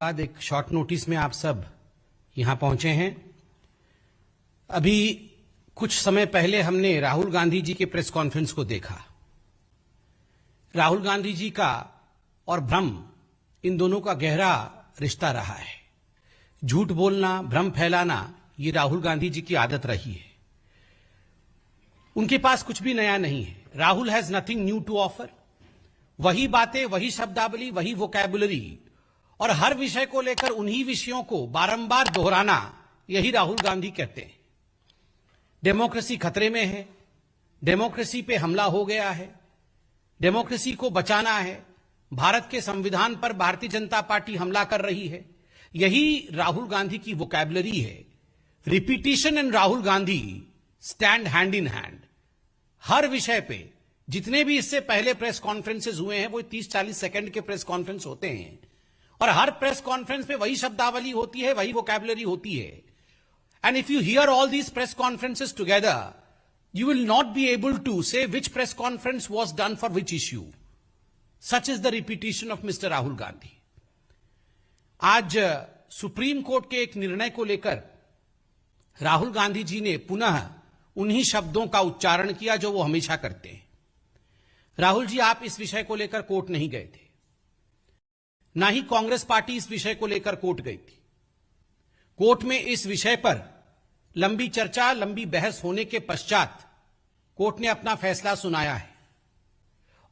बाद एक short notice में आप सब यहां पहुंचे हैं। अभी कुछ समय पहले हमने राहुल गांधी जी के प्रेस कॉन्फ्रेंस को देखा। राहुल गांधी जी का और भ्रम, इन दोनों का गहरा रिश्ता रहा है। झूठ बोलना, भ्रम फैलाना, ये राहुल गांधी जी की आदत रही है। उनके पास कुछ भी नया नहीं है। Rahul has nothing new to offer. वही बातें, वही शब्दावली, वही वोकैबुलरी और हर विषय को लेकर उन्हीं विषयों को बारंबार दोहराना, यही राहुल गांधी कहते हैं। डेमोक्रेसी खतरे में है, डेमोक्रेसी पे हमला हो गया है, डेमोक्रेसी को बचाना है, भारत के संविधान पर भारतीय जनता पार्टी हमला कर रही है, यही राहुल गांधी की वोकैबुलरी है। Repetition and Rahul Gandhi stand hand in hand. हर विषय पे जितने भी इससे पहले प्रेस कॉन्फ्रेंसेस हुए हैं वो 30-40 सेकंड के प्रेस कॉन्फ्रेंस होते हैं और हर प्रेस कॉन्फ्रेंस पे वही शब्दावली होती है, वही वोकैबुलरी होती है। And if you here all these press conferences together, you will not be able to say which press conference was done for which issue. Such is the repetition of Mr. Rahul Gandhi. आज supreme court के एक निर्णय को लेकर राहुल गांधी जी ने पुनः उन्हीं शब्दों का उच्चारण किया जो वो हमेशा करते हैं। राहुल जी, आप इस विषय को लेकर कोर्ट नहीं गए थे, ना ही कांग्रेस पार्टी इस विषय को लेकर कोर्ट गई थी। कोर्ट में इस विषय पर लंबी चर्चा, लंबी बहस होने के पश्चात कोर्ट ने अपना फैसला सुनाया है।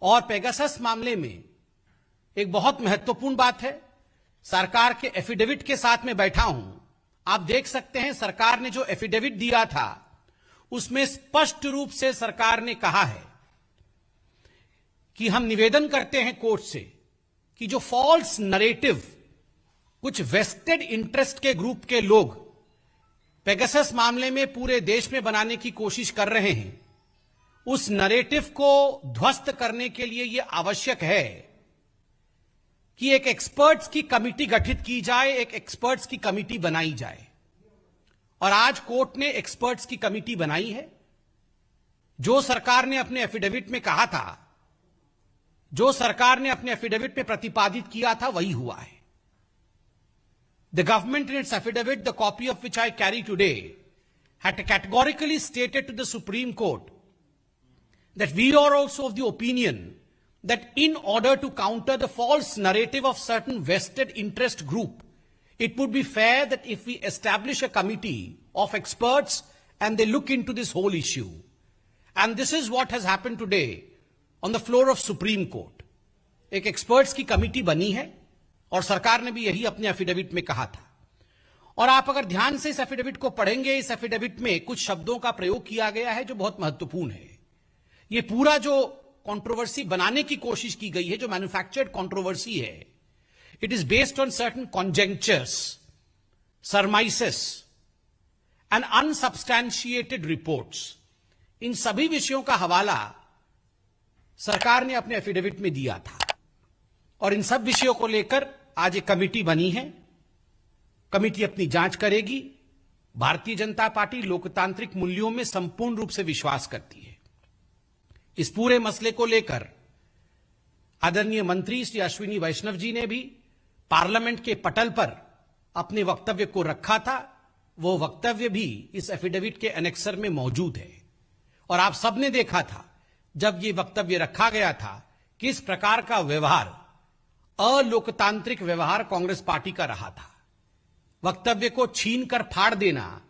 और पेगासस मामले में एक बहुत महत्वपूर्ण बात है, सरकार के एफिडेविट के साथ में बैठा हूं, आप देख सकते हैं सरकार ने जो एफिडेविट दिया था उसमें स्पष्ट रूप से सरकार ने कहा है कि हम निवेदन करते हैं कोर्ट से कि जो फॉल्स नरेटिव कुछ वेस्टेड इंटरेस्ट के ग्रुप के लोग पेगासस मामले में पूरे देश में बनाने की कोशिश कर रहे हैं, उस नरेटिव को ध्वस्त करने के लिए यह आवश्यक है कि एक एक्सपर्ट्स की कमिटी गठित की जाए, एक एक्सपर्ट्स की कमिटी बनाई जाए। और आज कोर्ट ने एक्सपर्ट्स की कमिटी बनाई है। जो सरकार ने अपने एफिडेविट में कहा था, जो सरकार ने अपने एफिडेविट में प्रतिपादित किया था, वही हुआ है। The government in its affidavit, the copy of which I carry today, had categorically stated to the Supreme Court that we are also of the opinion that in order to counter the false narrative of certain vested interest group, it would be fair that if we establish a committee of experts and they look into this whole issue. And this is what has happened today on the floor of Supreme Court. एक experts की committee बनी है और सरकार ने भी यही अपने एफिडेविट में कहा था। और आप अगर ध्यान से इस एफिडेविट को पढ़ेंगे, इस एफिडेविट में कुछ शब्दों का प्रयोग किया गया है जो बहुत महत्वपूर्ण है। ये पूरा जो कंट्रोवर्सी बनाने की कोशिश की गई है, जो मैन्युफैक्चर्ड कंट्रोवर्सी है, it is based on certain conjectures, surmises and unsubstantiated reports. इन सभी विषयों का हवाला सरकार ने अपने एफिडेविट में दिया था और इन सब विषयों को लेकर आज एक कमेटी बनी है। कमेटी अपनी जांच करेगी। भारतीय जनता पार्टी लोकतांत्रिक मूल्यों में संपूर्ण रूप से विश्वास करती है। इस पूरे मसले को लेकर आदरणीय मंत्री श्री अश्विनी वैष्णव जी ने भी पार्लियामेंट के पटल पर अपने वक्तव्य को रखा था। वो वक्तव्य भी इस एफिडेविट के एनेक्सर में मौजूद है और आप सबने देखा था जब ये वक्तव्य रखा गया था किस प्रकार का व्यवहार, अलोकतांत्रिक व्यवहार कांग्रेस पार्टी का रहा था। वक्तव्य को छीन कर फाड़ देना,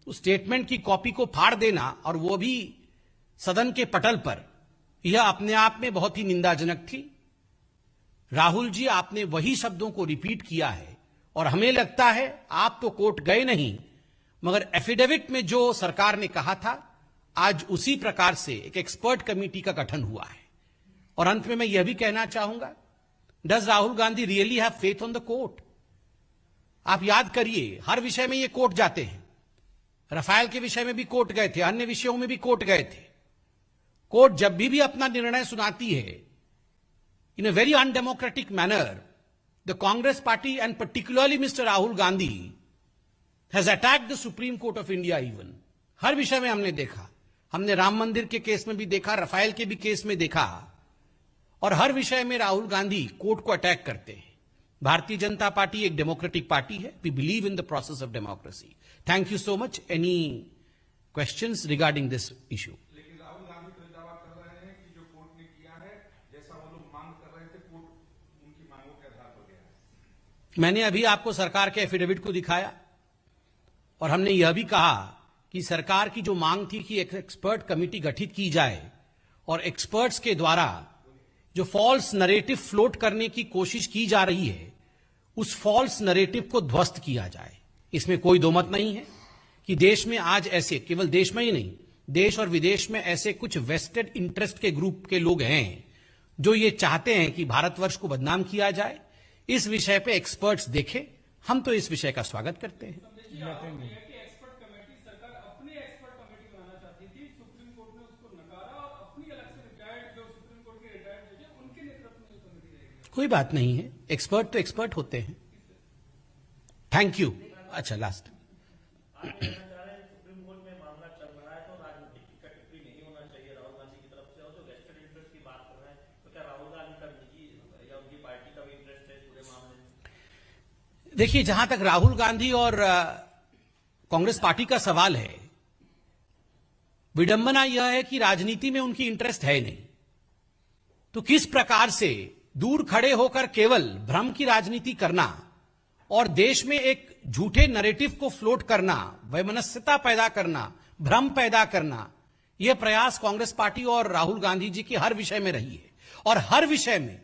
उस स्टेटमेंट की कॉपी को फाड़ देना और वो भी सदन के पटल पर, यह अपने आप में बहुत ही निंदाजनक थी। राहुल जी, आपने वही शब्दों को रिपीट किया है और हमें लगता है आप तो कोर्ट गए नहीं, मगर एफिडेविट में जो सरकार ने कहा था आज उसी प्रकार से एक एक्सपर्ट कमेटी का गठन हुआ है। और अंत में मैं यह भी कहना चाहूंगा, Does Rahul Gandhi really have faith on the court? आप याद करिए, हर विषय में ये कोर्ट जाते हैं। रफाल के विषय में भी कोर्ट गए थे, अन्य विषयों में भी कोर्ट गए थे। कोर्ट जब भी अपना निर्णय सुनाती है, in a very undemocratic manner, the Congress party and particularly mister Rahul Gandhi has attacked the supreme court of India. Even हर विषय में हमने देखा, हमने राम मंदिर के केस में भी देखा, रफाल के भी केस में देखा, और हर विषय में राहुल गांधी कोर्ट को अटैक करते हैं। भारतीय जनता पार्टी एक डेमोक्रेटिक पार्टी है. We believe in the process of democracy. Thank you so much. Any questions regarding this issue? लेकिन राहुल गांधी तो दावा कर रहे हैं कि जो कोर्ट ने किया है, जैसा वो लोग मांग कर रहे थे, कोर्ट उनकी मांगों के आधार पर गया है. मैंने अभी आपको सरकार के एफिडेविट को दिखाया और हमने यह भी कहा कि सरकार की जो मांग थी कि एक एक्सपर्ट कमेटी गठित की जाए और एक्सपर्ट्स के द्वारा जो फॉल्स नरेटिव फ्लोट करने की कोशिश की जा रही है, उस फॉल्स नरेटिव को ध्वस्त किया जाए. इसमें कोई दो मत नहीं है कि देश में आज ऐसे, केवल देश में ही नहीं, देश और विदेश में ऐसे कुछ वेस्टेड इंटरेस्ट के ग्रुप के लोग हैं जो ये चाहते हैं कि भारतवर्ष को बदनाम किया जाए. इस विषय पे एक्सपर्ट्स देखें. हम तो इस विषय का स्वागत करते हैं. कोई बात नहीं है, एक्सपर्ट तो एक्सपर्ट होते हैं. Thank you. अच्छा, लास्ट. सुप्रीम कोर्ट में मामला चल रहा है तो राजनीतिक टिप्पणी नहीं होना चाहिए राहुल गांधी की तरफ से, और जो वेस्टेड इंटरेस्ट की बात कर रहे हैं, तो क्या राहुल गांधी का निजी या उनकी पार्टी का भी इंटरेस्ट है इस पूरे मामले में? देखिए, जहां तक राहुल गांधी और कांग्रेस पार्टी का सवाल है, विडंबना यह है कि राजनीति में उनकी इंटरेस्ट है नहीं. तो किस प्रकार से दूर खड़े होकर केवल भ्रम की राजनीति करना और देश में एक झूठे नैरेटिव को फ्लोट करना, वैमनस्यता पैदा करना, भ्रम पैदा करना, यह प्रयास कांग्रेस पार्टी और राहुल गांधी जी की हर विषय में रही है. और हर विषय में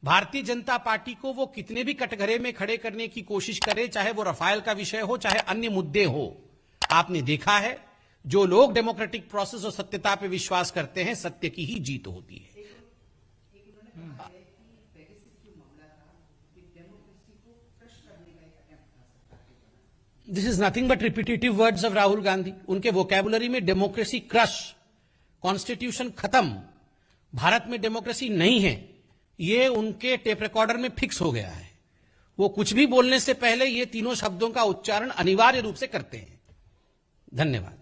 भारतीय जनता पार्टी को वो कितने भी कटघरे में खड़े करने की कोशिश करे, चाहे वो रफाल का विषय हो, चाहे अन्य मुद्दे हो. आपने देखा है, जो लोग डेमोक्रेटिक प्रोसेस और सत्यता पे विश्वास करते हैं, सत्य की ही जीत होती है. This is nothing but repetitive words of Rahul Gandhi. उनके वोकैबुलरी में डेमोक्रेसी क्रश, कॉन्स्टिट्यूशन खत्म, भारत में डेमोक्रेसी नहीं है, ये उनके टेप रिकॉर्डर में फिक्स हो गया है. वो कुछ भी बोलने से पहले ये तीनों शब्दों का उच्चारण अनिवार्य रूप से करते हैं. धन्यवाद.